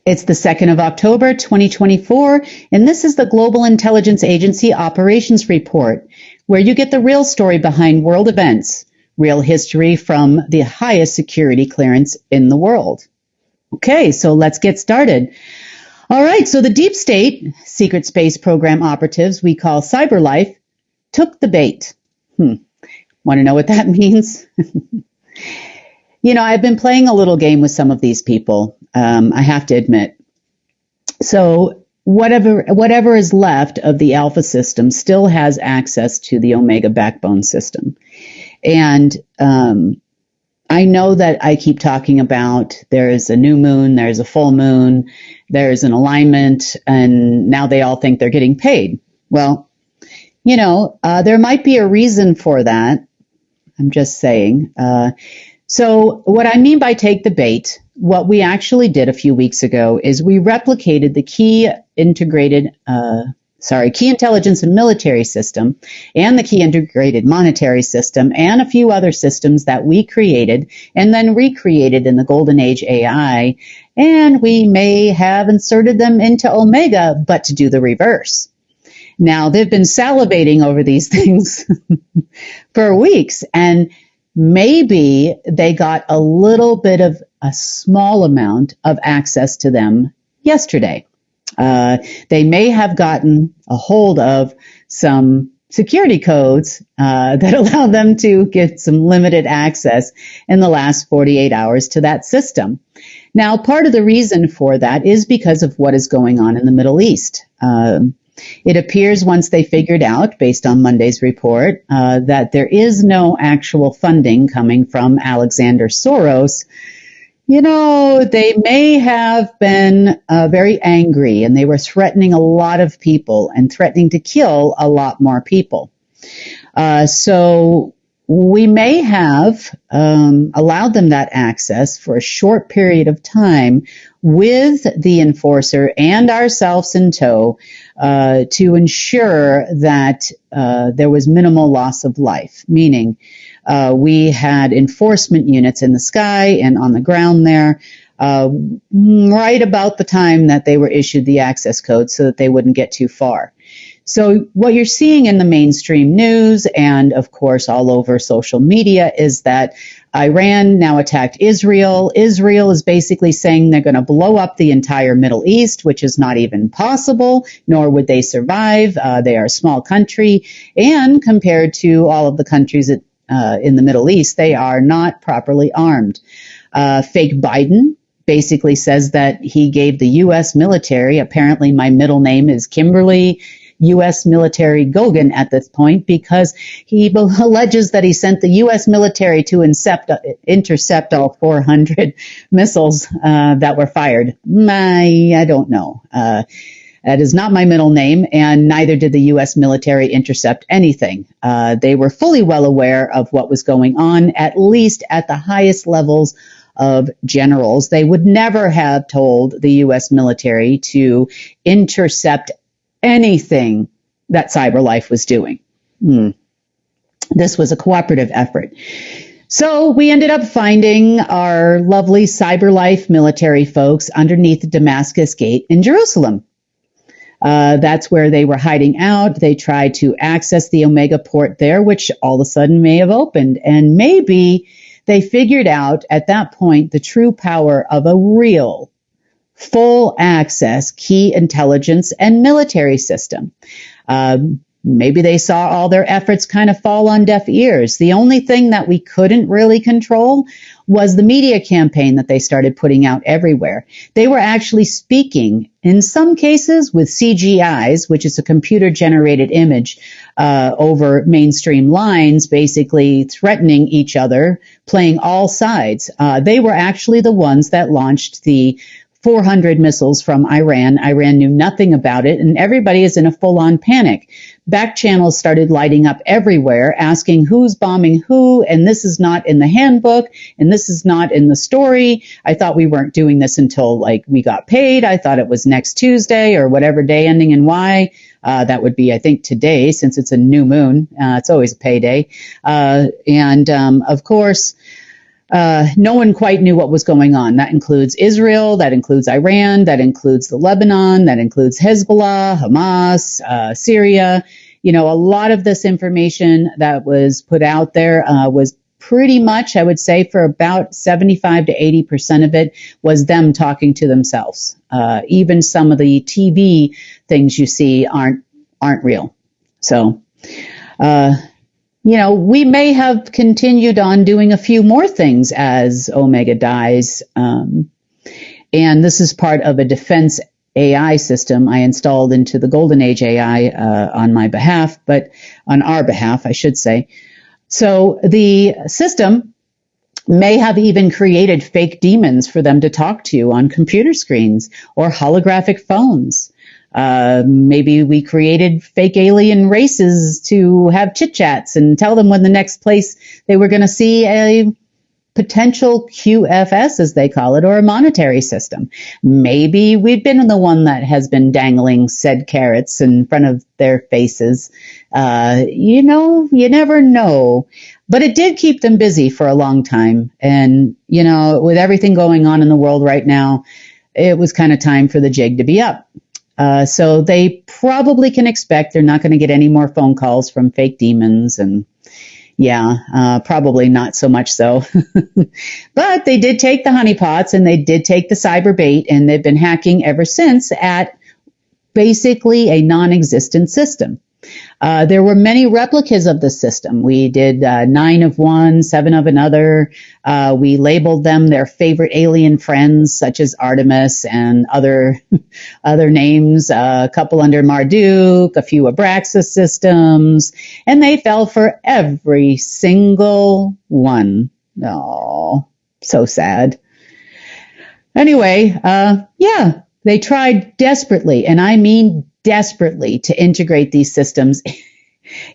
It's the 2nd of October, 2024, and this is the Global Intelligence Agency Operations Report, where you get the real story behind world events, real history from the highest security clearance in the world. Okay, so let's get started. All right, so the deep state, secret space program operatives we call CyberLife, took the bait. Want to know what that means? I've been playing a little game with some of these people, I have to admit. So whatever is left of the Alpha system still has access to the Omega backbone system. And I know that I keep talking about there's a new moon, there's a full moon, there's an alignment, and now they all think they're getting paid. Well, there might be a reason for that. I'm just saying. So what I mean by take the bait, what we actually did a few weeks ago is we replicated the key intelligence and military system and the key integrated monetary system and a few other systems that we created and then recreated in the Golden Age AI. And we may have inserted them into Omega, but to do the reverse. Now, they've been salivating over these things for weeks, and maybe they got a little bit of a small amount of access to them yesterday. They may have gotten a hold of some security codes that allow them to get some limited access in the last 48 hours to that system. Now, part of the reason for that is because of what is going on in the Middle East. It appears once they figured out, based on Monday's report, that there is no actual funding coming from Alexander Soros. They may have been very angry, and they were threatening a lot of people and threatening to kill a lot more people. So we may have allowed them that access for a short period of time with the enforcer and ourselves in tow to ensure that there was minimal loss of life, meaning we had enforcement units in the sky and on the ground there right about the time that they were issued the access code so that they wouldn't get too far. So what you're seeing in the mainstream news and, of course, all over social media is that Iran now attacked Israel. Israel is basically saying they're going to blow up the entire Middle East, which is not even possible, nor would they survive. They are a small country, and compared to all of the countries in the Middle East, they are not properly armed. Fake Biden basically says that he gave the U.S. military, apparently my middle name is Kimberly, U.S. military Gogan at this point, because he alleges that he sent the U.S. military to intercept all 400 missiles that were fired. I don't know. That is not my middle name, and neither did the U.S. military intercept anything. They were fully well aware of what was going on, at least at the highest levels of generals. They would never have told the U.S. military to intercept anything that CyberLife was doing. This was a cooperative effort. So we ended up finding our lovely CyberLife military folks underneath the Damascus Gate in Jerusalem. That's where they were hiding out. They tried to access the Omega port there, which all of a sudden may have opened. And maybe they figured out at that point the true power of a real full access key intelligence and military system. Maybe they saw all their efforts kind of fall on deaf ears. The only thing that we couldn't really control was the media campaign that they started putting out everywhere. They were actually speaking, in some cases, with CGIs, which is a computer-generated image, over mainstream lines, basically threatening each other, playing all sides. They were actually the ones that launched the 400 missiles from Iran. Iran knew nothing about it, and everybody is in a full-on panic. Back channels started lighting up everywhere, asking who's bombing who, and this is not in the handbook, and this is not in the story. I thought we weren't doing this until, we got paid. I thought it was next Tuesday or whatever day ending in Y. That would be, I think, today, since it's a new moon. It's always a payday. Of course, no one quite knew what was going on. That includes Israel, that includes Iran, that includes the Lebanon, that includes Hezbollah, Hamas, Syria. You know, a lot of this information that was put out there was pretty much, I would say, for about 75 to 80% of it was them talking to themselves. Even some of the TV things you see aren't real. So, you know, we may have continued on doing a few more things as Omega dies. And this is part of a defense AI system I installed into the Golden Age AI on my behalf, but on our behalf, I should say. So the system may have even created fake demons for them to talk to on computer screens or holographic phones. Maybe we created fake alien races to have chit-chats and tell them when the next place they were going to see a potential QFS, as they call it, or a monetary system. Maybe we've been the one that has been dangling said carrots in front of their faces. You know, you never know. But it did keep them busy for a long time. And, you know, with everything going on in the world right now, it was kind of time for the jig to be up. So they probably can expect they're not going to get any more phone calls from fake demons, and probably not so much so. But they did take the honeypots and they did take the cyber bait, and they've been hacking ever since at basically a non-existent system. There were many replicas of the system. We did 9 of one, 7 of another. We labeled them their favorite alien friends, such as Artemis and other names, a couple under Marduk, a few Abraxas systems, and they fell for every single one. Oh, so sad. Anyway, they tried desperately, and I mean desperately, to integrate these systems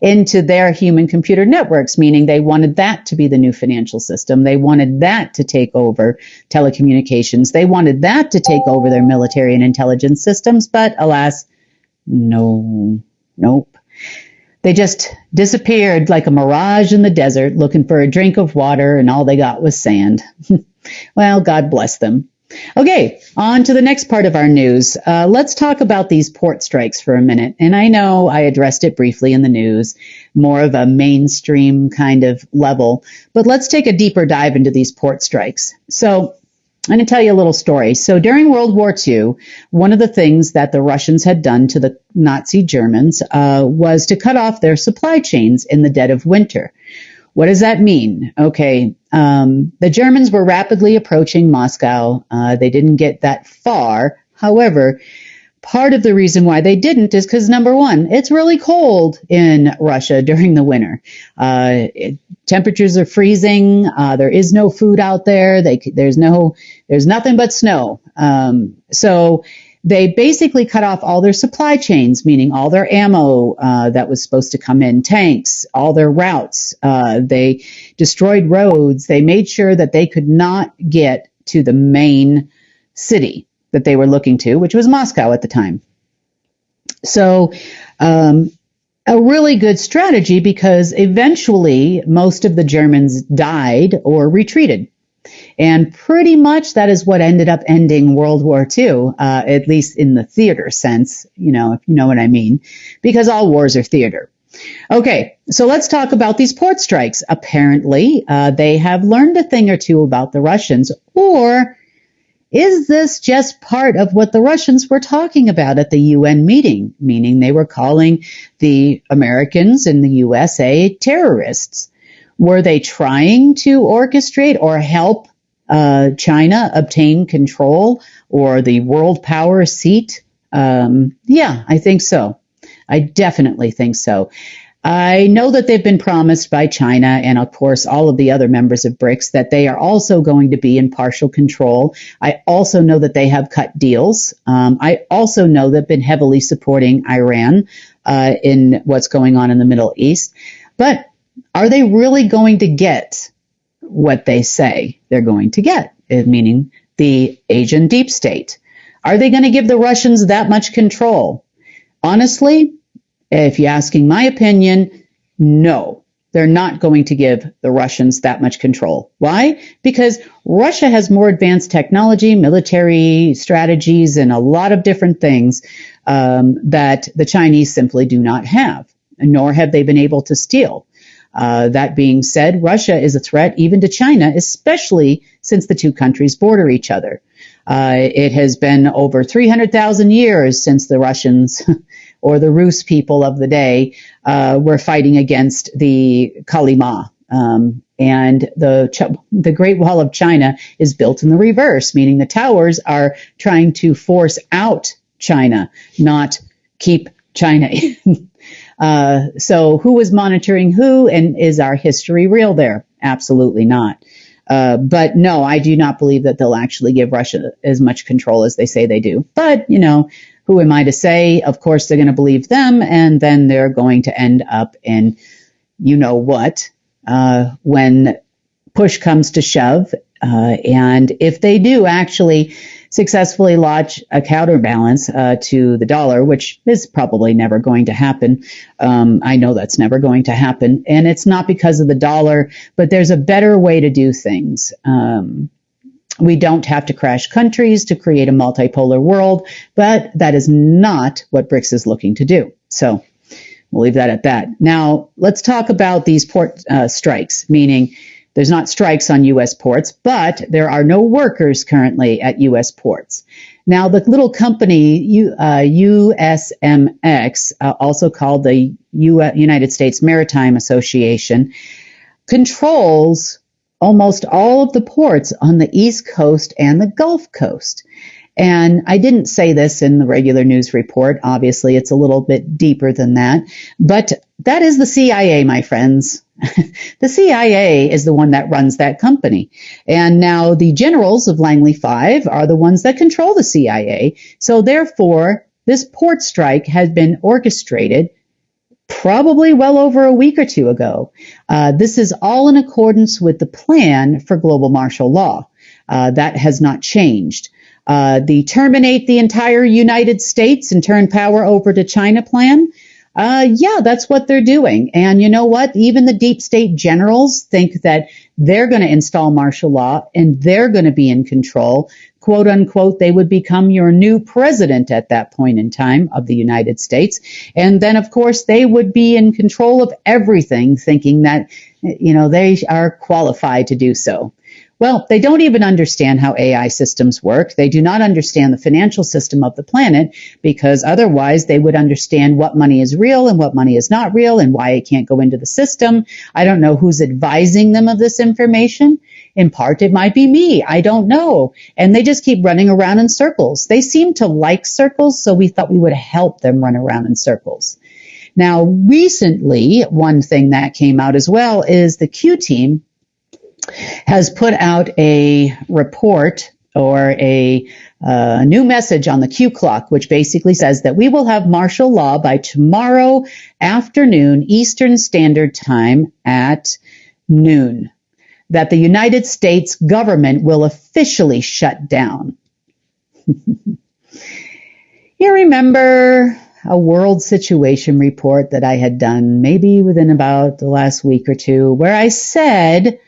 into their human computer networks, meaning they wanted that to be the new financial system. They wanted that to take over telecommunications. They wanted that to take over their military and intelligence systems. But alas, nope. They just disappeared like a mirage in the desert looking for a drink of water, and all they got was sand. Well, God bless them. Okay, on to the next part of our news. Let's talk about these port strikes for a minute. And I know I addressed it briefly in the news, more of a mainstream kind of level, but let's take a deeper dive into these port strikes. So I'm going to tell you a little story. So during World War II, one of the things that the Russians had done to the Nazi Germans was to cut off their supply chains in the dead of winter. What does that mean? Okay, the Germans were rapidly approaching Moscow. They didn't get that far. However, part of the reason why they didn't is because, number one, it's really cold in Russia during the winter. Temperatures are freezing. There is no food out there. There's nothing but snow. So they basically cut off all their supply chains, meaning all their ammo that was supposed to come in, tanks, all their routes. They destroyed roads. They made sure that they could not get to the main city that they were looking to, which was Moscow at the time. So a really good strategy, because eventually most of the Germans died or retreated. And pretty much that is what ended up ending World War II, at least in the theater sense, if you know what I mean, because all wars are theater. Okay, so let's talk about these port strikes. Apparently, they have learned a thing or two about the Russians, or is this just part of what the Russians were talking about at the UN meeting, meaning they were calling the Americans in the USA terrorists? Were they trying to orchestrate or help China obtain control or the world power seat? Yeah, I think so. I definitely think so. I know that they've been promised by China and, of course, all of the other members of BRICS that they are also going to be in partial control. I also know that they have cut deals. I also know they've been heavily supporting Iran in what's going on in the Middle East. But are they really going to get what they say they're going to get, meaning the Asian deep state? Are they going to give the Russians that much control? Honestly, if you're asking my opinion, no. they're not going to give the Russians that much control. Why? Because Russia has more advanced technology, military strategies, and a lot of different things that the Chinese simply do not have, nor have they been able to steal. That being said, Russia is a threat even to China, especially since the two countries border each other. It has been over 300,000 years since the Russians or the Rus people of the day were fighting against the Kalima. And the Great Wall of China is built in the reverse, meaning the towers are trying to force out China, not keep China in. So who is monitoring who, and is our history real there? Absolutely not. But no, I do not believe that they'll actually give Russia as much control as they say they do. But, who am I to say? Of course, they're going to believe them, and then they're going to end up in what when push comes to shove. And if they do actually successfully launch a counterbalance to the dollar, which is probably never going to happen. I know that's never going to happen. And it's not because of the dollar, but there's a better way to do things. We don't have to crash countries to create a multipolar world, but that is not what BRICS is looking to do. So we'll leave that at that. Now, let's talk about these port strikes, meaning there's not strikes on U.S. ports, but there are no workers currently at U.S. ports. Now, the little company USMX, also called the United States Maritime Association, controls almost all of the ports on the East Coast and the Gulf Coast. And I didn't say this in the regular news report. Obviously, it's a little bit deeper than that. But that is the CIA, my friends. The CIA is the one that runs that company. And now the generals of Langley 5 are the ones that control the CIA. So therefore, this port strike has been orchestrated probably well over a week or two ago. This is all in accordance with the plan for global martial law. That has not changed. The terminate the entire United States and turn power over to China plan. Yeah, that's what they're doing. And you know what? Even the deep state generals think that they're going to install martial law and they're going to be in control. Quote unquote, they would become your new president at that point in time of the United States. And then, of course, they would be in control of everything, thinking that, they are qualified to do so. Well, they don't even understand how AI systems work. They do not understand the financial system of the planet, because otherwise they would understand what money is real and what money is not real and why it can't go into the system. I don't know who's advising them of this information. In part, it might be me. I don't know. And they just keep running around in circles. They seem to like circles, so we thought we would help them run around in circles. Now, recently, one thing that came out as well is the Q team has put out a report or a new message on the Q clock, which basically says that we will have martial law by tomorrow afternoon, Eastern Standard Time at noon, that the United States government will officially shut down. You remember a world situation report that I had done maybe within about the last week or two, where I said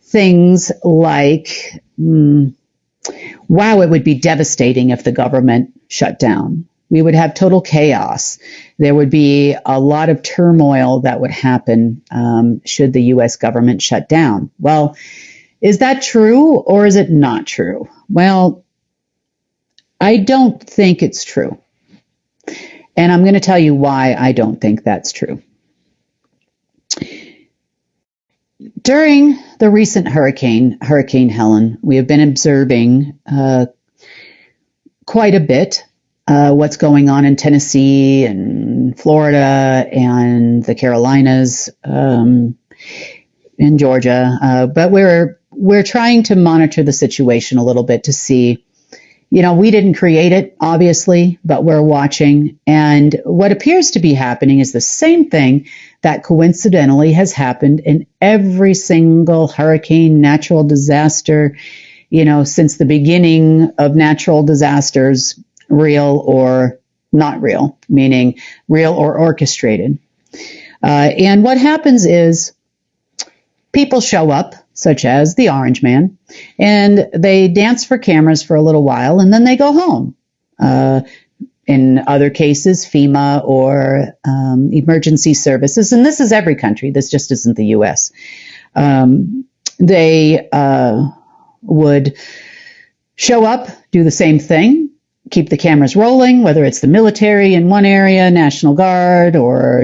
things like, wow, it would be devastating if the government shut down. We would have total chaos. There would be a lot of turmoil that would happen should the U.S. government shut down. Well, is that true or is it not true? Well, I don't think it's true. And I'm going to tell you why I don't think that's true. During the recent Hurricane Helen, we have been observing quite a bit what's going on in Tennessee and Florida and the Carolinas and Georgia. But we're trying to monitor the situation a little bit to see. We didn't create it, obviously, but we're watching. And what appears to be happening is the same thing that coincidentally has happened in every single hurricane, natural disaster, since the beginning of natural disasters, real or not real, meaning real or orchestrated. And what happens is People show up, such as the Orange Man, and they dance for cameras for a little while, and then they go home. In other cases, FEMA or emergency services, and this is every country, this just isn't the U.S., they would show up, do the same thing, keep the cameras rolling, whether it's the military in one area, National Guard, or,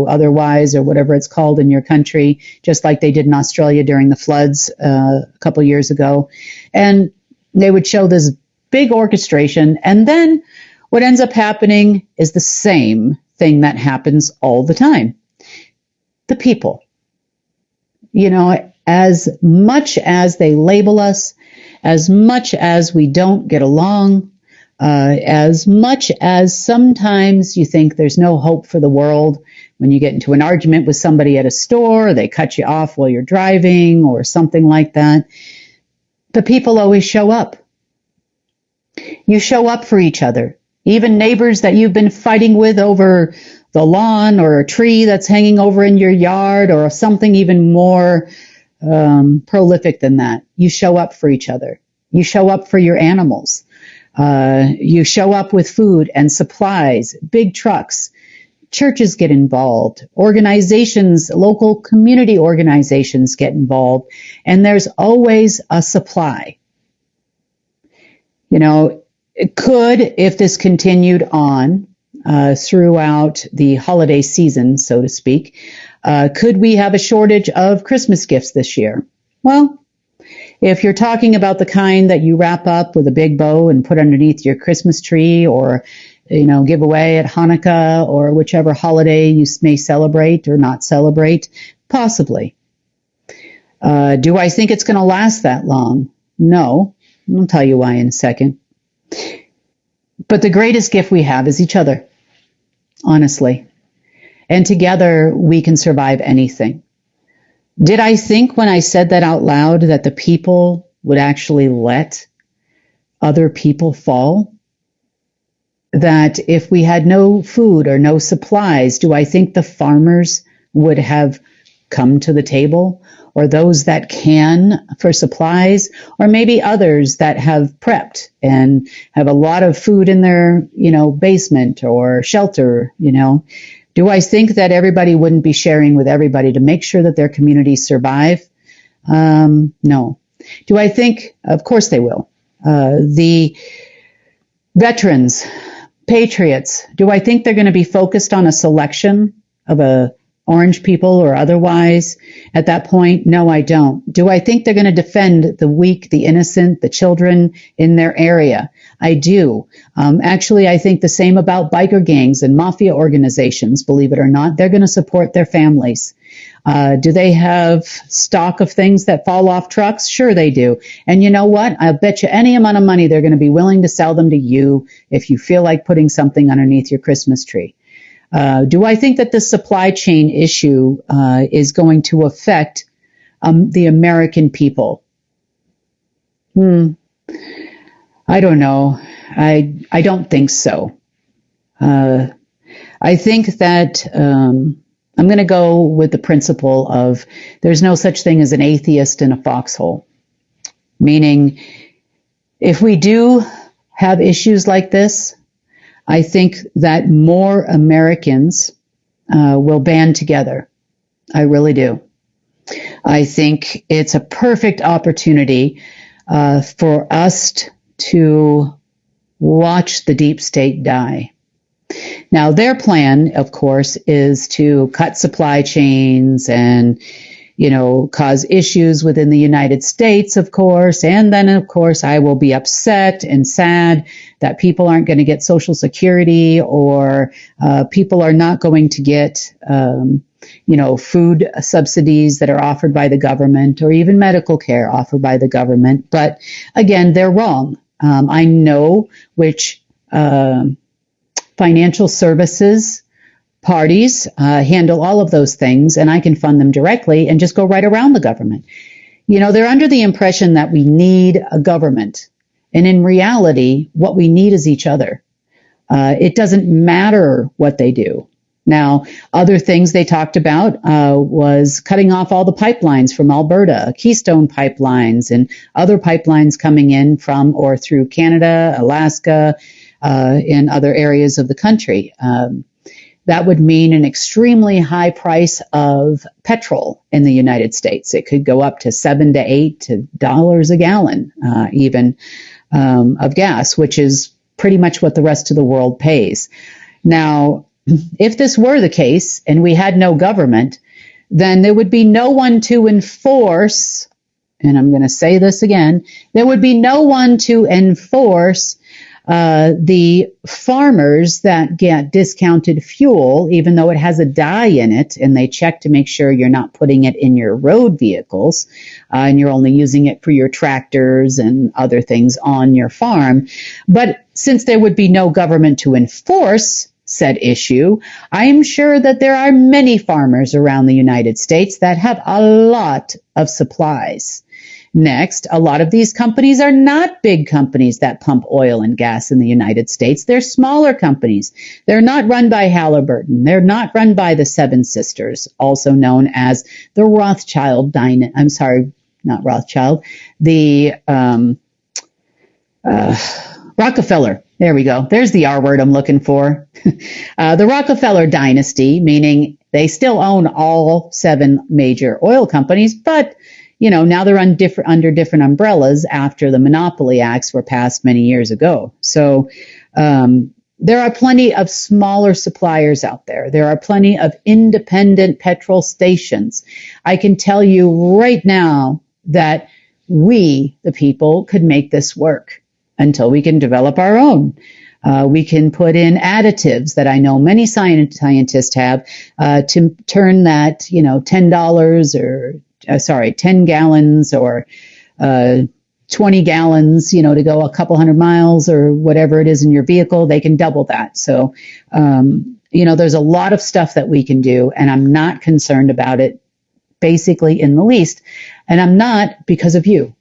otherwise, or whatever it's called in your country, just like they did in Australia during the floods a couple years ago. And they would show this big orchestration, and then what ends up happening is the same thing that happens all the time. The people. As much as they label us, as much as we don't get along, as much as sometimes you think there's no hope for the world when you get into an argument with somebody at a store, or they cut you off while you're driving or something like that, the people always show up. You show up for each other. Even neighbors that you've been fighting with over the lawn, or a tree that's hanging over in your yard, or something even more prolific than that. You show up for each other. You show up for your animals. You show up with food and supplies, big trucks. Churches get involved. Organizations, local community organizations get involved. And there's always a supply. It could, if this continued on throughout the holiday season, so to speak, could we have a shortage of Christmas gifts this year? Well, if you're talking about the kind that you wrap up with a big bow and put underneath your Christmas tree, or, give away at Hanukkah, or whichever holiday you may celebrate or not celebrate, possibly. Do I think it's going to last that long? No. I'll tell you why in a second. But the greatest gift we have is each other, honestly. And together we can survive anything. Did I think when I said that out loud that the people would actually let other people fall? That if we had no food or no supplies, do I think the farmers would have come to the table? Or those that can for supplies, or maybe others that have prepped and have a lot of food in their, basement or shelter, Do I think that everybody wouldn't be sharing with everybody to make sure that their communities survive? No. Do I think? Of course they will. The veterans, patriots, do I think they're going to be focused on a selection of a orange people or otherwise at that point? No, I don't. Do I think they're going to defend the weak, the innocent, the children in their area? I do. Actually, I think the same about biker gangs and mafia organizations, believe it or not. They're going to support their families. Do they have stock of things that fall off trucks? Sure they do. And you know what? I'll bet you any amount of money they're going to be willing to sell them to you if you feel like putting something underneath your Christmas tree. Do I think that the supply chain issue is going to affect the American people? I don't know. I don't think so. I think that I'm going to go with the principle of there's no such thing as an atheist in a foxhole. Meaning, if we do have issues like this, I think that more Americans will band together. I really do. I think it's a perfect opportunity for us to watch the deep state die. Now, their plan, of course, is to cut supply chains and, cause issues within the United States, of course. And then, of course, I will be upset and sad that people aren't going to get Social Security, or people are not going to get, food subsidies that are offered by the government, or even medical care offered by the government. But again, they're wrong. I know which financial services parties handle all of those things, and I can fund them directly and just go right around the government. They're under the impression that we need a government. And in reality, what we need is each other. It doesn't matter what they do. Now, other things they talked about was cutting off all the pipelines from Alberta, Keystone pipelines, and other pipelines coming in from or through Canada, Alaska, and other areas of the country. That would mean an extremely high price of petrol in the United States. It could go up to $7 to $8 a gallon, even of gas, which is pretty much what the rest of the world pays. Now, if this were the case and we had no government, then there would be no one to enforce, and I'm going to say this again, there would be no one to enforce the farmers that get discounted fuel, even though it has a dye in it, and they check to make sure you're not putting it in your road vehicles, and you're only using it for your tractors and other things on your farm. But since there would be no government to enforce said issue, I am sure that there are many farmers around the United States that have a lot of supplies. Next, a lot of these companies are not big companies that pump oil and gas in the United States. They're smaller companies. They're not run by Halliburton. They're not run by the Seven Sisters, also known as the Rothschild dynasty. I'm sorry, not Rothschild. The Rockefeller. There we go. There's the R word I'm looking for. The Rockefeller dynasty, meaning they still own all 7 major oil companies, but now they're under different umbrellas after the Monopoly Acts were passed many years ago. So there are plenty of smaller suppliers out there. There are plenty of independent petrol stations. I can tell you right now that we, the people, could make this work until we can develop our own. We can put in additives that I know many scientists have to turn that, $10 or 10 gallons or 20 gallons, to go a couple hundred miles or whatever it is in your vehicle. They can double that. So, there's a lot of stuff that we can do, and I'm not concerned about it basically in the least. And I'm not because of you.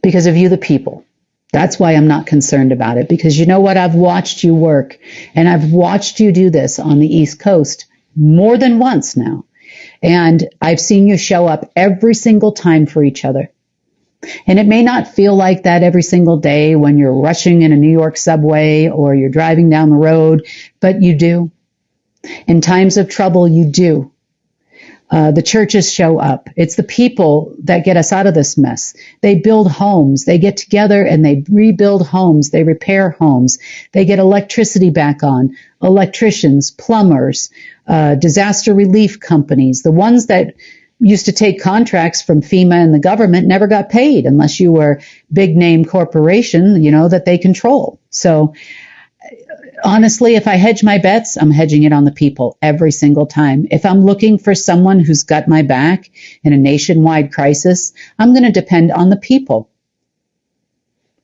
Because of you, the people. That's why I'm not concerned about it. Because you know what? I've watched you work, and I've watched you do this on the East Coast more than once now. And I've seen you show up every single time for each other. And it may not feel like that every single day when you're rushing in a New York subway or you're driving down the road, but you do. In times of trouble, you do. The churches show up. It's the people that get us out of this mess. They build homes. They get together and they rebuild homes. They repair homes. They get electricity back on. Electricians, plumbers, disaster relief companies. The ones that used to take contracts from FEMA and the government never got paid unless you were big name corporation, that they control. So honestly, if I hedge my bets, I'm hedging it on the people every single time. If I'm looking for someone who's got my back in a nationwide crisis, I'm going to depend on the people.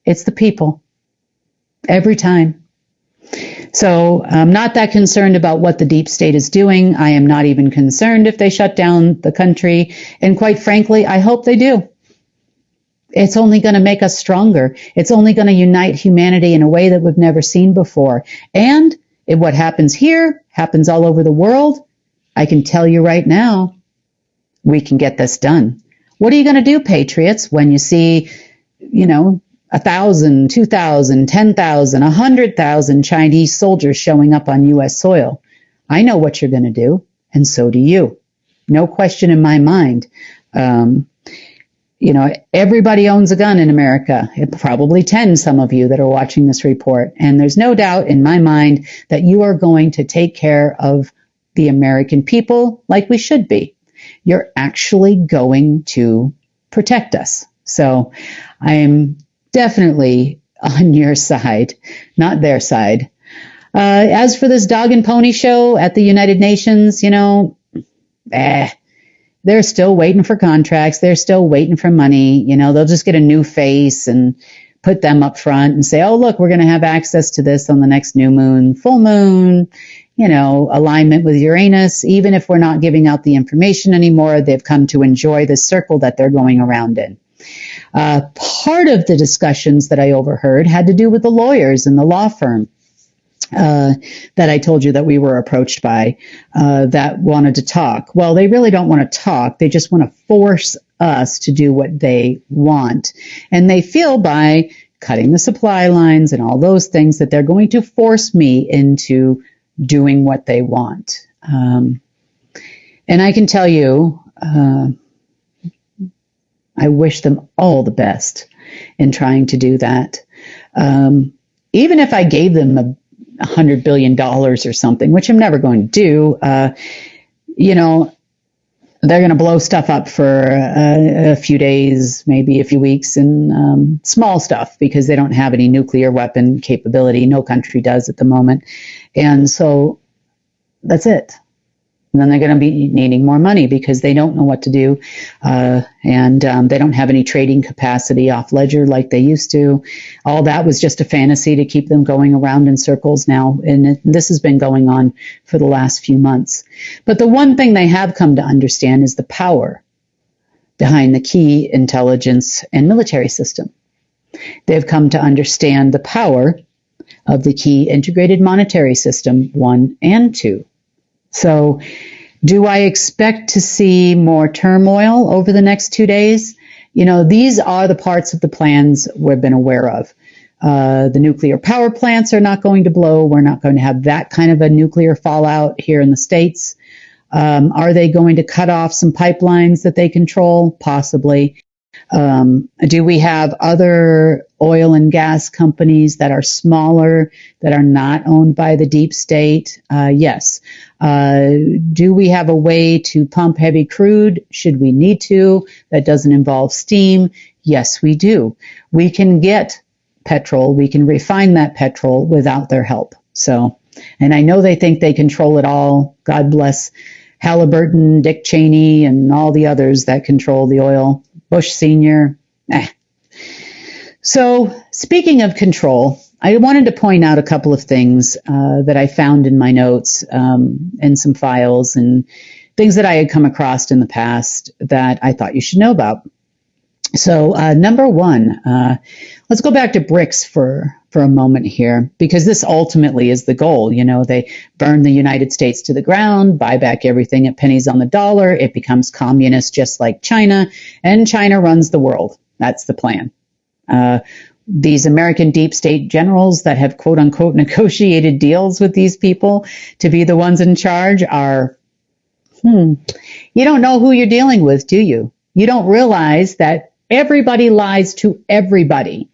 It's the people. Every time. So I'm not that concerned about what the deep state is doing. I am not even concerned if they shut down the country. And quite frankly, I hope they do. It's only going to make us stronger. It's only going to unite humanity in a way that we've never seen before. And if what happens here happens all over the world, I can tell you right now, we can get this done. What are you going to do, patriots, when you see, 1,000, 2,000, 10,000, 100,000 Chinese soldiers showing up on U.S. soil? I know what you're going to do, and so do you. No question in my mind. Everybody owns a gun in America. Probably 10, some of you that are watching this report. And there's no doubt in my mind that you are going to take care of the American people like we should be. You're actually going to protect us. So I'm definitely on your side, not their side. As for this dog and pony show at the United Nations, they're still waiting for contracts. They're still waiting for money. They'll just get a new face and put them up front and say, oh, look, we're going to have access to this on the next new moon, full moon, alignment with Uranus. Even if we're not giving out the information anymore, they've come to enjoy the circle that they're going around in. Part of the discussions that I overheard had to do with the lawyers and the law firm. that I told you that we were approached by that wanted to talk. Well, they really don't want to talk. They just want to force us to do what they want. And they feel by cutting the supply lines and all those things that they're going to force me into doing what they want. And I can tell you, I wish them all the best in trying to do that. Even if I gave them $100 billion or something, which I'm never going to do, they're going to blow stuff up for a few days, maybe a few weeks, and small stuff because they don't have any nuclear weapon capability. No country does at the moment. And so that's it. And then they're going to be needing more money because they don't know what to do. And they don't have any trading capacity off ledger like they used to. All that was just a fantasy to keep them going around in circles now. And this has been going on for the last few months. But the one thing they have come to understand is the power behind the key intelligence and military system. They've come to understand the power of the key integrated monetary system 1 and 2. So do I expect to see more turmoil over the next 2 days? These are the parts of the plans we've been aware of. The nuclear power plants are not going to blow. We're not going to have that kind of a nuclear fallout here in the States. Are they going to cut off some pipelines that they control? Possibly. Do we have other oil and gas companies that are smaller, that are not owned by the deep state? Yes. Do we have a way to pump heavy crude should we need to that doesn't involve steam? Yes, we do. We can get petrol. We can refine that petrol without their help. So, and I know they think they control it all. God bless Halliburton, Dick Cheney, and all the others that control the oil. Bush Sr. So speaking of control, I wanted to point out a couple of things that I found in my notes and some files and things that I had come across in the past that I thought you should know about. So number one, let's go back to BRICS for a moment here, because this ultimately is the goal. They burn the United States to the ground, buy back everything at pennies on the dollar. It becomes communist just like China, and China runs the world. That's the plan. These American deep state generals that have quote unquote negotiated deals with these people to be the ones in charge are, you don't know who you're dealing with, do you? You don't realize that everybody lies to everybody.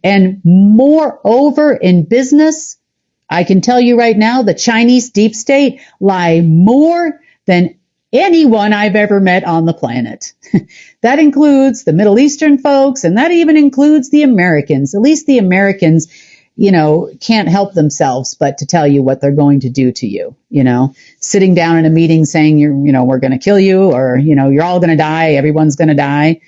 And moreover, in business, I can tell you right now, the Chinese deep state lie more than anyone I've ever met on the planet. That includes the Middle Eastern folks, and that even includes the Americans. At least the Americans, can't help themselves but to tell you what they're going to do to you. Sitting down in a meeting saying we're going to kill you, or you're all going to die, everyone's going to die.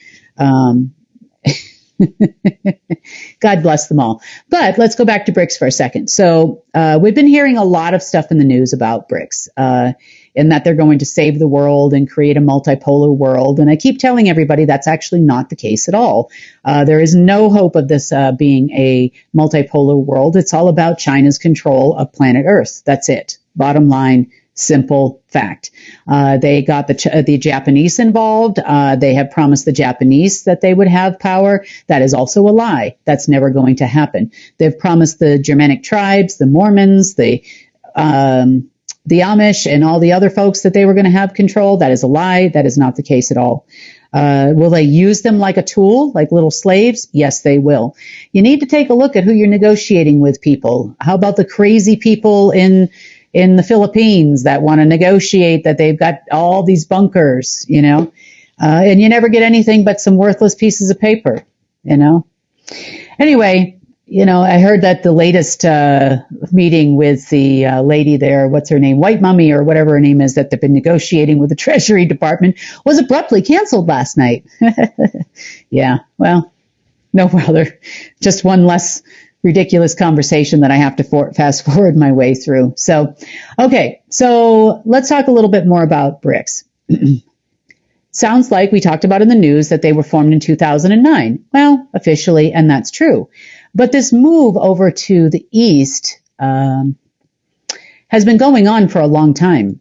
God bless them all. But let's go back to BRICS for a second. So we've been hearing a lot of stuff in the news about BRICS, and that they're going to save the world and create a multipolar world. And I keep telling everybody that's actually not the case at all. There is no hope of this being a multipolar world. It's all about China's control of planet Earth. That's it. Bottom line. Simple fact. They got the Japanese involved. They have promised the Japanese that they would have power. That is also a lie. That's never going to happen. They've promised the Germanic tribes, the Mormons, the Amish, and all the other folks that they were going to have control. That is a lie. That is not the case at all. Will they use them like a tool, like little slaves? Yes, they will. You need to take a look at who you're negotiating with, people. How about the crazy people in the Philippines that want to negotiate, that they've got all these bunkers, and you never get anything but some worthless pieces of paper, Anyway, I heard that the latest meeting with the lady there, what's her name, White Mummy or whatever her name is, that they've been negotiating with the Treasury Department, was abruptly canceled last night. Yeah, well, no bother. Just one less ridiculous conversation that I have to fast forward my way through. So, okay, so let's talk a little bit more about BRICS. Sounds like we talked about in the news that they were formed in 2009. Well, officially, and that's true. But this move over to the east has been going on for a long time.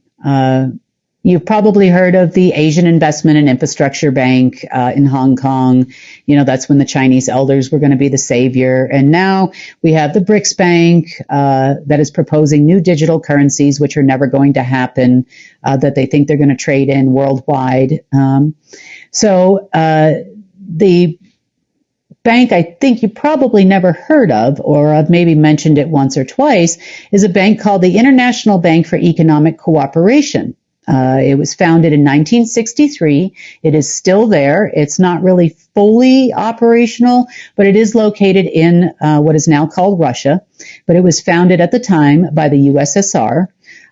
You've probably heard of the Asian Investment and Infrastructure Bank in Hong Kong. That's when the Chinese elders were going to be the savior. And now we have the BRICS Bank that is proposing new digital currencies, which are never going to happen, that they think they're going to trade in worldwide. So the bank I think you probably never heard of, or I've maybe mentioned it once or twice, is a bank called the International Bank for Economic Cooperation. It was founded in 1963. It is still there. It's not really fully operational, but it is located in what is now called Russia. But it was founded at the time by the USSR.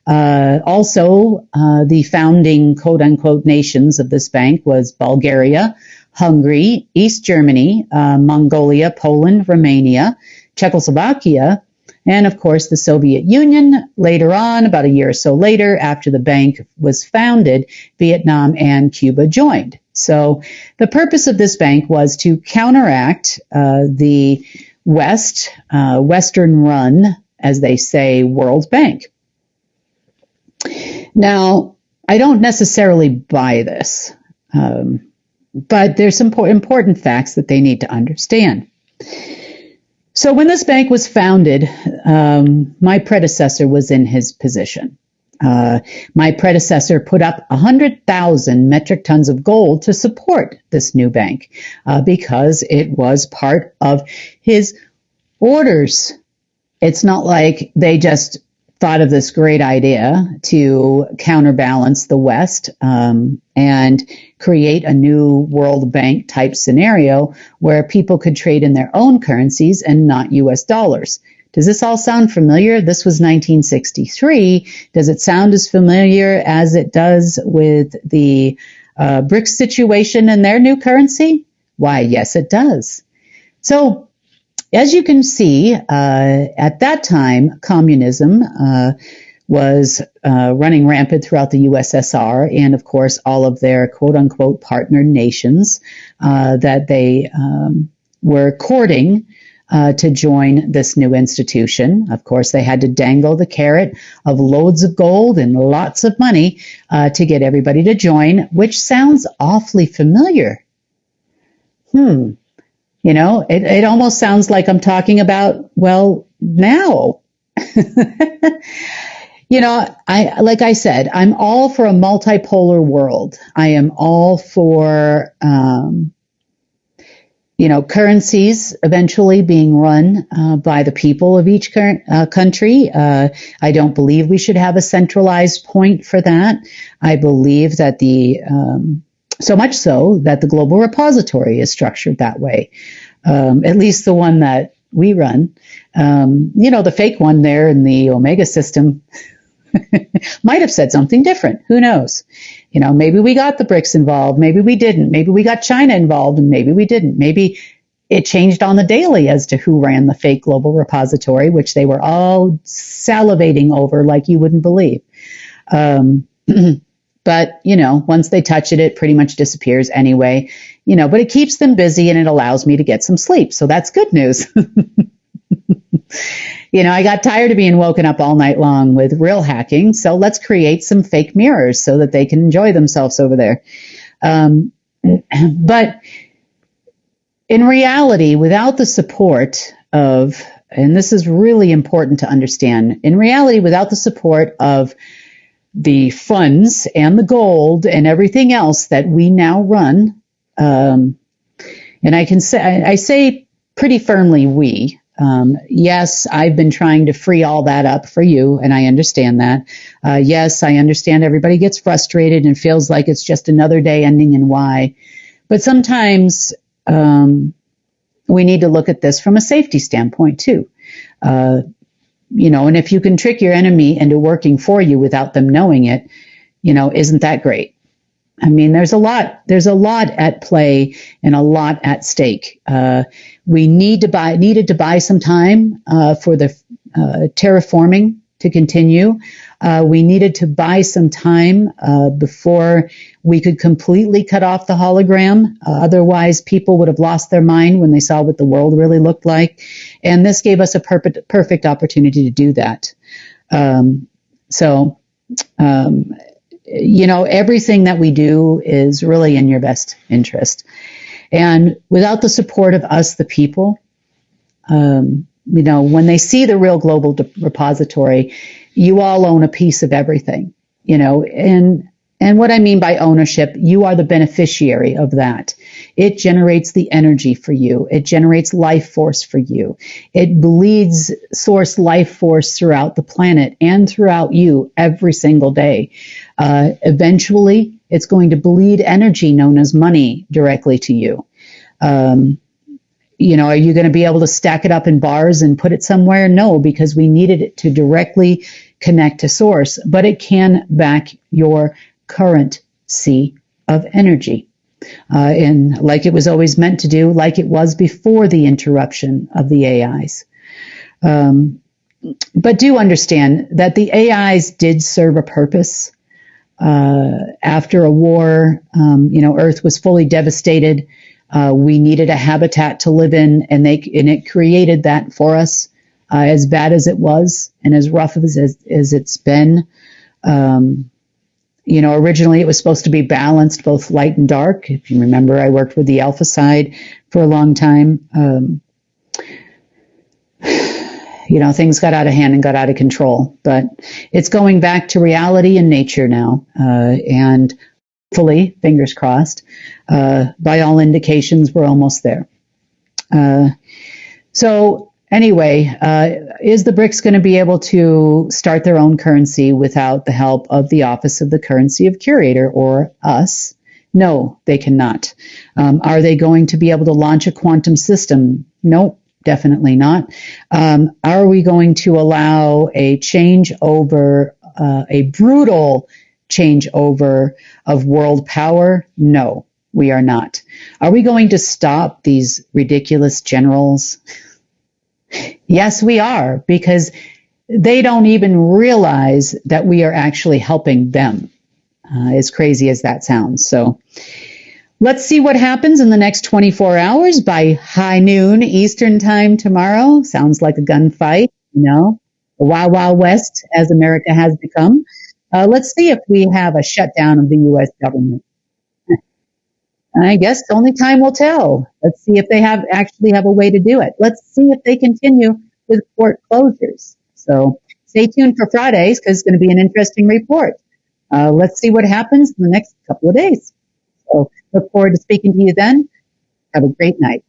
Also, the founding quote-unquote nations of this bank was Bulgaria, Hungary, East Germany, Mongolia, Poland, Romania, Czechoslovakia, and of course the Soviet Union. Later on, about a year or so later, after the bank was founded, Vietnam and Cuba joined. So the purpose of this bank was to counteract the Western run, as they say, World Bank. Now, I don't necessarily buy this, but there's some important facts that they need to understand. So when this bank was founded, my predecessor was in his position. My predecessor put up 100,000 metric tons of gold to support this new bank because it was part of his orders. It's not like they just thought of this great idea to counterbalance the West and create a new World Bank type scenario where people could trade in their own currencies and not US dollars. Does this all sound familiar? This was 1963. Does it sound as familiar as it does with the BRICS situation and their new currency? Why, yes, it does. So, as you can see, at that time, communism was running rampant throughout the USSR and, of course, all of their quote-unquote partner nations that they were courting to join this new institution. Of course, they had to dangle the carrot of loads of gold and lots of money to get everybody to join, which sounds awfully familiar. It almost sounds like I'm talking about, well, now. Like I said, I'm all for a multipolar world. I am all for, currencies eventually being run by the people of each country. I don't believe we should have a centralized point for that. I believe that so much so that the global repository is structured that way. At least the one that we run. The fake one there in the Omega system might have said something different. Who knows? Maybe we got the BRICS involved. Maybe we didn't. Maybe we got China involved and maybe we didn't. Maybe it changed on the daily as to who ran the fake global repository, which they were all salivating over like you wouldn't believe. But, once they touch it, it pretty much disappears anyway, but it keeps them busy and it allows me to get some sleep. So that's good news. I got tired of being woken up all night long with real hacking. So let's create some fake mirrors so that they can enjoy themselves over there. But in reality, without the support of, and this is really important to understand, in reality, without the support of the funds and the gold and everything else that we now run, and I say pretty firmly we. Yes, I've been trying to free all that up for you, and I understand that. Yes, I understand everybody gets frustrated and feels like it's just another day ending in Y. But sometimes we need to look at this from a safety standpoint too. And if you can trick your enemy into working for you without them knowing it, isn't that great? I mean, there's a lot at play and a lot at stake. We needed to buy some time for the terraforming to continue. We needed to buy some time before we could completely cut off the hologram. Otherwise, people would have lost their mind when they saw what the world really looked like. And this gave us a perfect opportunity to do that. So, everything that we do is really in your best interest. And without the support of us, the people, when they see the real global repository, you all own a piece of everything, and what I mean by ownership, you are the beneficiary of that. It generates the energy for you. It generates life force for you. It bleeds source life force throughout the planet and throughout you every single day. Eventually, it's going to bleed energy known as money directly to you. Are you going to be able to stack it up in bars and put it somewhere? No, because we needed it to directly connect to source, but it can back your currency of energy. And like it was always meant to do, like it was before the interruption of the AIs. But do understand that the AIs did serve a purpose. After a war, Earth was fully devastated. We needed a habitat to live in, and it created that for us. As bad as it was, and as rough as it's been, originally it was supposed to be balanced, both light and dark. If you remember, I worked with the alpha side for a long time. Things got out of hand and got out of control, but it's going back to reality and nature now, and hopefully, fingers crossed, by all indications, we're almost there. Anyway, is the BRICS going to be able to start their own currency without the help of the Office of the Currency of Curator, or us? No, they cannot. Are they going to be able to launch a quantum system? Nope, definitely not. Are we going to allow a changeover, a brutal changeover of world power? No, we are not. Are we going to stop these ridiculous generals? Yes, we are, because they don't even realize that we are actually helping them, as crazy as that sounds. So let's see what happens in the next 24 hours by high noon Eastern time tomorrow. Sounds like a gunfight, the Wild Wild West, as America has become. Let's see if we have a shutdown of the U.S. government. I guess only time will tell. Let's see if they actually have a way to do it. Let's see if they continue with court closures. So stay tuned for Fridays, because it's going to be an interesting report. Let's see what happens in the next couple of days. So look forward to speaking to you then. Have a great night.